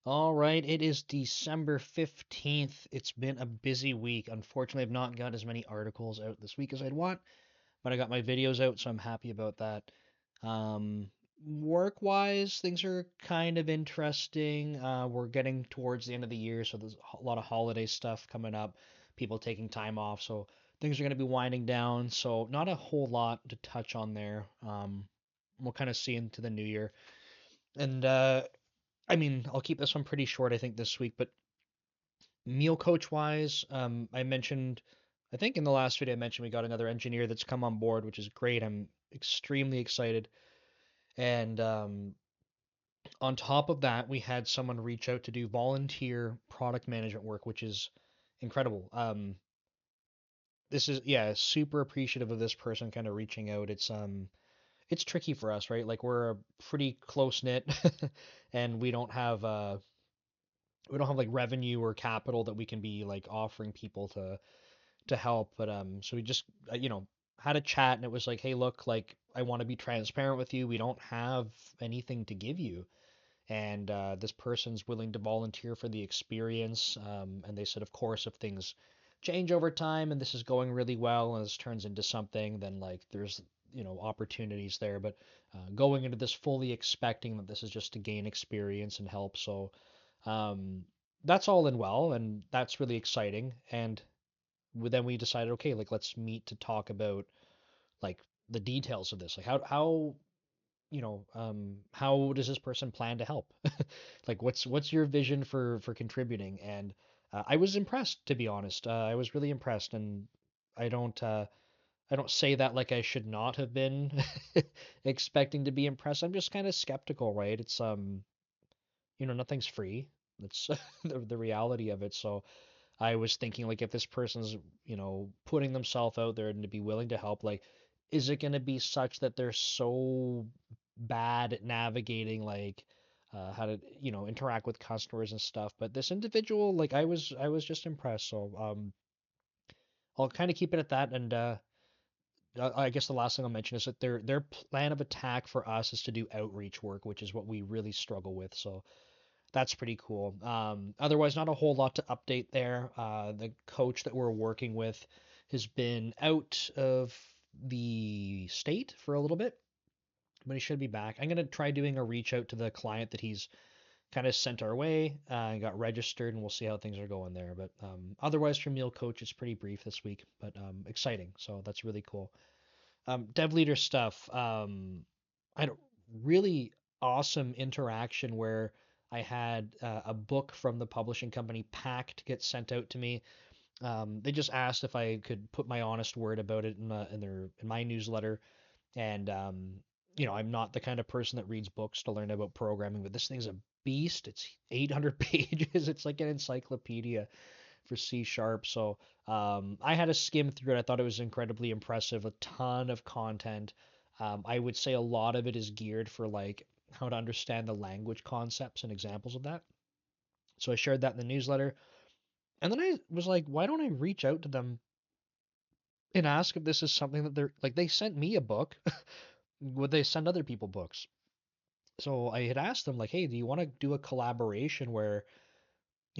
All right, it is December 15th. It's been a busy week. Unfortunately, I've not got as many articles out this week as I'd want, but I got my videos out, so I'm happy about that. Um, Work-wise, things are kind of interesting. We're getting towards the end of the year, so there's a lot of holiday stuff coming up, people taking time off, so things are going to be winding down, so not a whole lot to touch on there. We'll kind of see into the new year. And I mean, I'll keep this one pretty short, I think, this week, but meal coach wise, I mentioned, I think in the last video, I mentioned we got another engineer that's come on board, which is great. I'm extremely excited. And on top of that, we had someone reach out to do volunteer product management work, which is incredible. This is, yeah, super appreciative of this person kind of reaching out. It's tricky for us, right? Like we're a pretty close knit and we don't have like revenue or capital that we can be like offering people to help. But so we just had a chat and it was like, hey, look, like I want to be transparent with you. We don't have anything to give you, and this person's willing to volunteer for the experience. And they said, of course, if things change over time and this is going really well and this turns into something, then like there's opportunities there. But going into this fully expecting that this is just to gain experience and help. So um, that's all in well, and that's really exciting. And then we decided, okay, like let's meet to talk about like the details of this. Like how does this person plan to help? Like what's your vision for contributing? And I was impressed, to be honest. I was really impressed, and I don't uh, I don't say that like I should not have been expecting to be impressed. I'm just kind of skeptical, right? It's nothing's free. That's the reality of it. So I was thinking like if this person's, putting themselves out there and to be willing to help, like, is it going to be such that they're so bad at navigating like how to, interact with customers and stuff? But this individual, like I was just impressed. So I'll kind of keep it at that. And I guess the last thing I'll mention is that their plan of attack for us is to do outreach work, which is what we really struggle with. So that's pretty cool. Otherwise, not a whole lot to update there. The coach that we're working with has been out of the state for a little bit, but he should be back. I'm gonna try doing a reach out to the client that he's kind of sent our way and got registered, and we'll see how things are going there. But otherwise, for meal coach, it's pretty brief this week, but exciting. So that's really cool. Dev leader stuff. I had a really awesome interaction where I had a book from the publishing company Pact get sent out to me. They just asked if I could put my honest word about it in my newsletter. And I'm not the kind of person that reads books to learn about programming, but this thing's a beast. It's 800 pages. It's like an encyclopedia for C sharp. So I had a skim through it. I thought it was incredibly impressive. A ton of content. I would say a lot of it is geared for like how to understand the language concepts and examples of that. So I shared that in the newsletter. And then I was like, why don't I reach out to them and ask if this is something that they're like, they sent me a book. Would they send other people books? So I had asked them, like, hey, do you want to do a collaboration where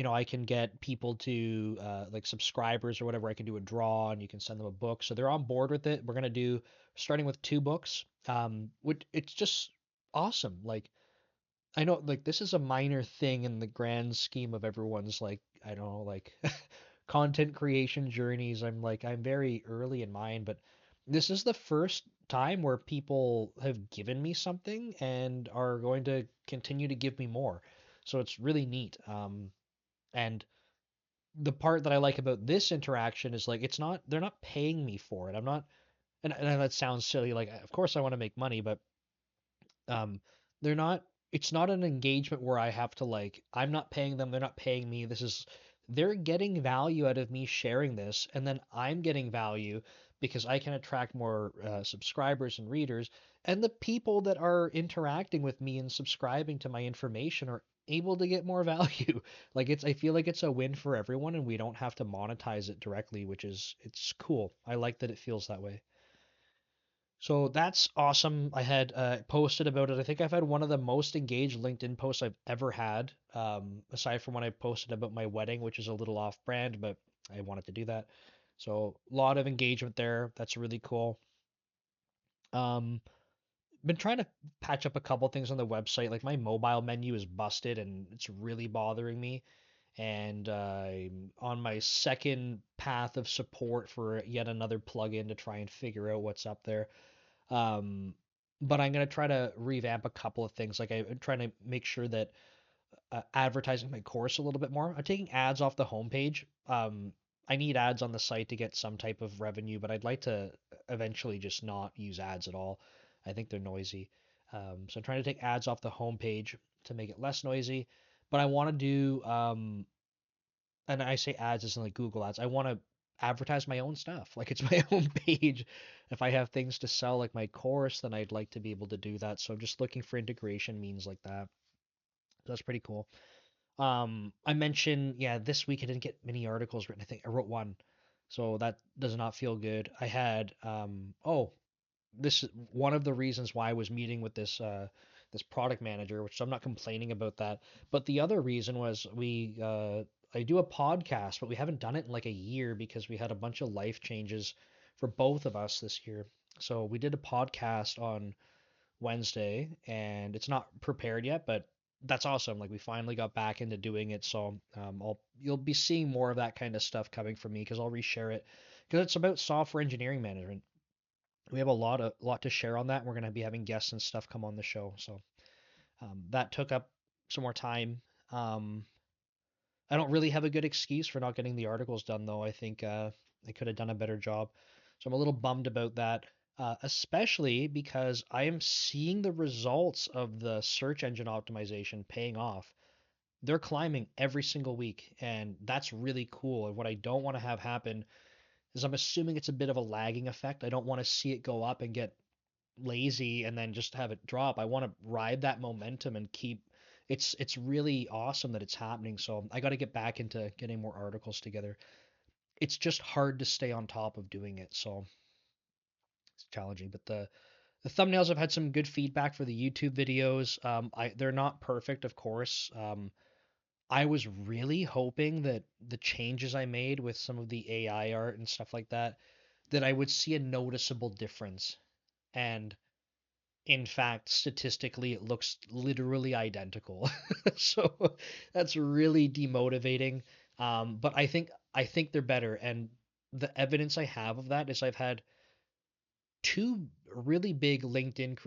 I can get people to like subscribers or whatever. I can do a draw and you can send them a book. So they're on board with it. We're gonna do starting with 2 books. Which it's just awesome. Like I know like this is a minor thing in the grand scheme of everyone's like I don't know like content creation journeys. I'm very early in mine, but this is the first time where people have given me something and are going to continue to give me more. So it's really neat. And the part that I like about this interaction is like they're not paying me for it. I'm not and that sounds silly, like of course I want to make money, but um they're not it's not an engagement where I have to like I'm not paying them, they're not paying me. They're getting value out of me sharing this, and then I'm getting value because I can attract more subscribers and readers, and the people that are interacting with me and subscribing to my information are able to get more value. Like I feel like it's a win for everyone, and we don't have to monetize it directly, which is it's cool. I like that it feels that way. So that's awesome. I had posted about it. I think I've had one of the most engaged LinkedIn posts I've ever had, aside from when I posted about my wedding, which is a little off brand, but I wanted to do that. So a lot of engagement there. That's really cool. Um, been trying to patch up a couple things on the website. Like my mobile menu is busted and it's really bothering me. And I'm on my second path of support for yet another plugin to try and figure out what's up there. Um, but I'm gonna try to revamp a couple of things. Like I'm trying to make sure that advertising my course a little bit more. I'm taking ads off the homepage. I need ads on the site to get some type of revenue, but I'd like to eventually just not use ads at all. I think they're noisy. So I'm trying to take ads off the homepage to make it less noisy. But I want to do, and I say ads isn't like Google ads. I want to advertise my own stuff. Like it's my own page. If I have things to sell, like my course, then I'd like to be able to do that. So I'm just looking for integration means like that. So that's pretty cool. I mentioned, yeah, this week I didn't get many articles written. I think I wrote one, so that does not feel good. I had, this is one of the reasons why I was meeting with this product manager, which I'm not complaining about that. But the other reason was I do a podcast, but we haven't done it in like a year because we had a bunch of life changes for both of us this year. So we did a podcast on Wednesday, and it's not prepared yet, but that's awesome. Like we finally got back into doing it, so I'll you'll be seeing more of that kind of stuff coming from me because I'll reshare it because it's about software engineering management. We have a lot to share on that. And we're gonna be having guests and stuff come on the show, so that took up some more time. Um, I don't really have a good excuse for not getting the articles done, though. I think I could have done a better job. So I'm a little bummed about that, especially because I am seeing the results of the search engine optimization paying off. They're climbing every single week, and that's really cool. And what I don't want to have happen is I'm assuming it's a bit of a lagging effect. I don't want to see it go up and get lazy and then just have it drop. I want to ride that momentum and keep it's really awesome that it's happening. So I got to get back into getting more articles together. It's just hard to stay on top of doing it. So it's challenging, but the thumbnails have had some good feedback for the YouTube videos. They're not perfect, of course. I was really hoping that the changes I made with some of the AI art and stuff like that, that I would see a noticeable difference. And in fact, statistically, it looks literally identical. So that's really demotivating. But I think they're better, and the evidence I have of that is I've had two really big LinkedIn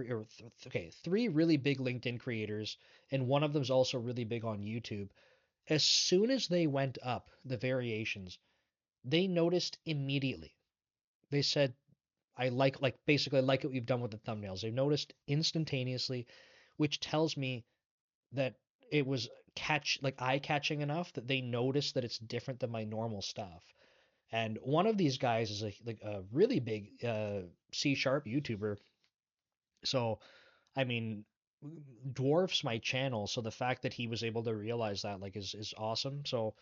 okay, three really big LinkedIn creators, and one of them's also really big on YouTube. As soon as they went up, the variations, they noticed immediately. They said, I like basically I like what you've done with the thumbnails. They've noticed instantaneously, which tells me that it was like eye catching enough that they noticed that it's different than my normal stuff. And one of these guys is a really big C sharp YouTuber. So I mean, dwarfs my channel. So the fact that he was able to realize that like is awesome. So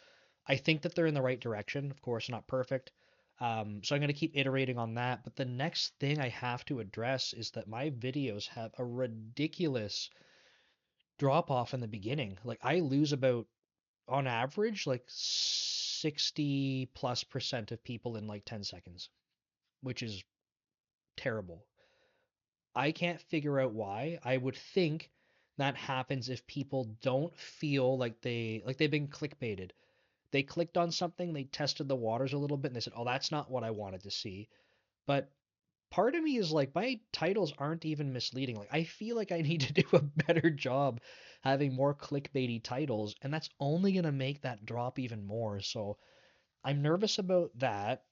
I think that they're in the right direction. Of course, not perfect. So I'm going to keep iterating on that. But the next thing I have to address is that my videos have a ridiculous drop off in the beginning. Like I lose about, on average, like 60 plus percent of people in like 10 seconds, which is terrible. I can't figure out why. I would think that happens if people don't feel like they've been clickbaited. They clicked on something, they tested the waters a little bit, and they said, "Oh, that's not what I wanted to see." But part of me is like, my titles aren't even misleading. Like, I feel like I need to do a better job having more clickbaity titles, and that's only gonna make that drop even more. So I'm nervous about that.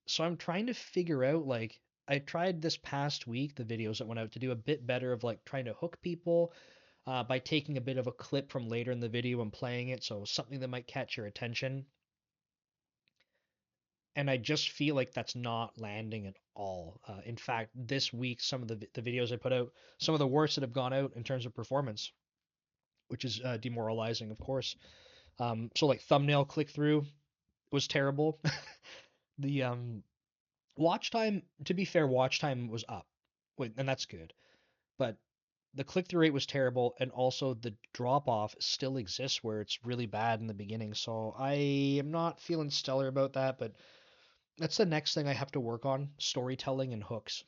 So I'm trying to figure out like I tried this past week the videos that went out to do a bit better of like trying to hook people by taking a bit of a clip from later in the video and playing it, so something that might catch your attention. And I just feel like that's not landing at all. In fact, this week, some of the videos I put out, some of the worst that have gone out in terms of performance, which is demoralizing, of course. So like thumbnail click through was terrible. The watch time, to be fair, watch time was up. wait, and that's good. But the click through rate was terrible, and also the drop off still exists where it's really bad in the beginning. So I am not feeling stellar about that, but that's the next thing I have to work on, storytelling and hooks.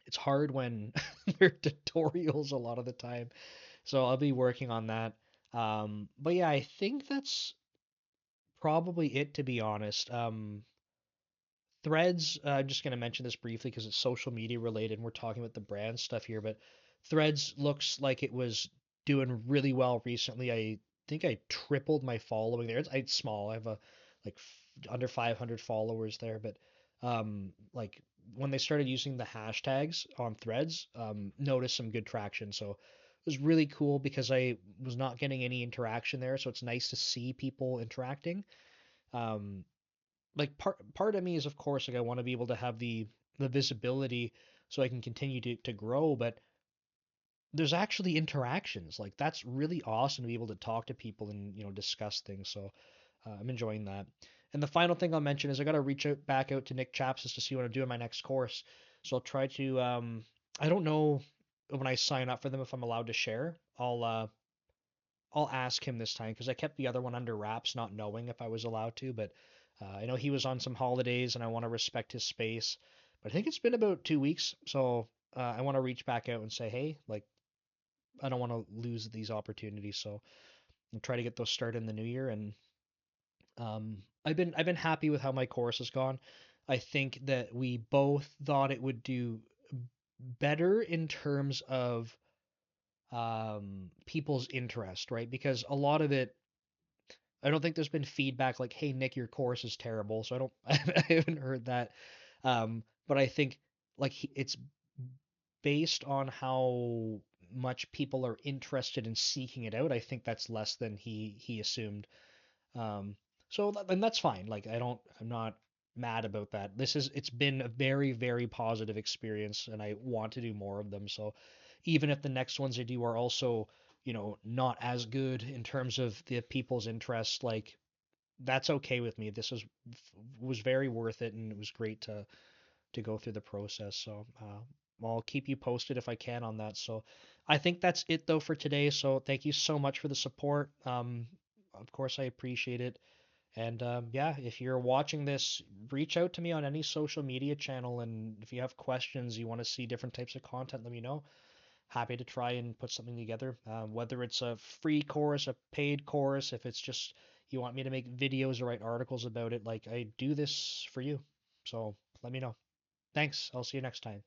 It's hard when they're tutorials a lot of the time. So I'll be working on that. But yeah, I think that's probably it, to be honest. Threads, I'm just going to mention this briefly because it's social media related and we're talking about the brand stuff here, but Threads looks like it was doing really well recently. I think I tripled my following there. It's small. I have a like under 500 followers there, but like when they started using the hashtags on Threads, noticed some good traction. So it was really cool because I was not getting any interaction there, so it's nice to see people interacting. Um, like part of me is of course like I want to be able to have the visibility so I can continue to grow, but there's actually interactions. Like that's really awesome to be able to talk to people and discuss things. So I'm enjoying that. And the final thing I'll mention is I got to reach out back out to Nick Chapsis to see what I'm doing in my next course. So I'll try to I don't know when I sign up for them if I'm allowed to share. I'll ask him this time because I kept the other one under wraps, not knowing if I was allowed to. But I know he was on some holidays, and I want to respect his space. But I think it's been about 2 weeks, so I want to reach back out and say, hey, like I don't want to lose these opportunities, so I'll try to get those started in the new year. And I've been happy with how my course has gone. I think that we both thought it would do better in terms of people's interest, right? Because a lot of it I don't think there's been feedback like, "Hey, Nick, your course is terrible." So I don't, I haven't heard that. But I think like it's based on how much people are interested in seeking it out. I think that's less than he assumed. Um, and that's fine. Like I'm not mad about that. It's been a very, very positive experience, and I want to do more of them. So even if the next ones I do are also, not as good in terms of the people's interest, like that's okay with me. This was very worth it, and it was great to go through the process. So I'll keep you posted if I can on that. So I think that's it though for today. So thank you so much for the support. Of course, I appreciate it. And yeah, if you're watching this, reach out to me on any social media channel. And if you have questions, you want to see different types of content, let me know. Happy to try and put something together. Whether it's a free course, a paid course, if it's just you want me to make videos or write articles about it, like I do this for you. So let me know. Thanks. I'll see you next time.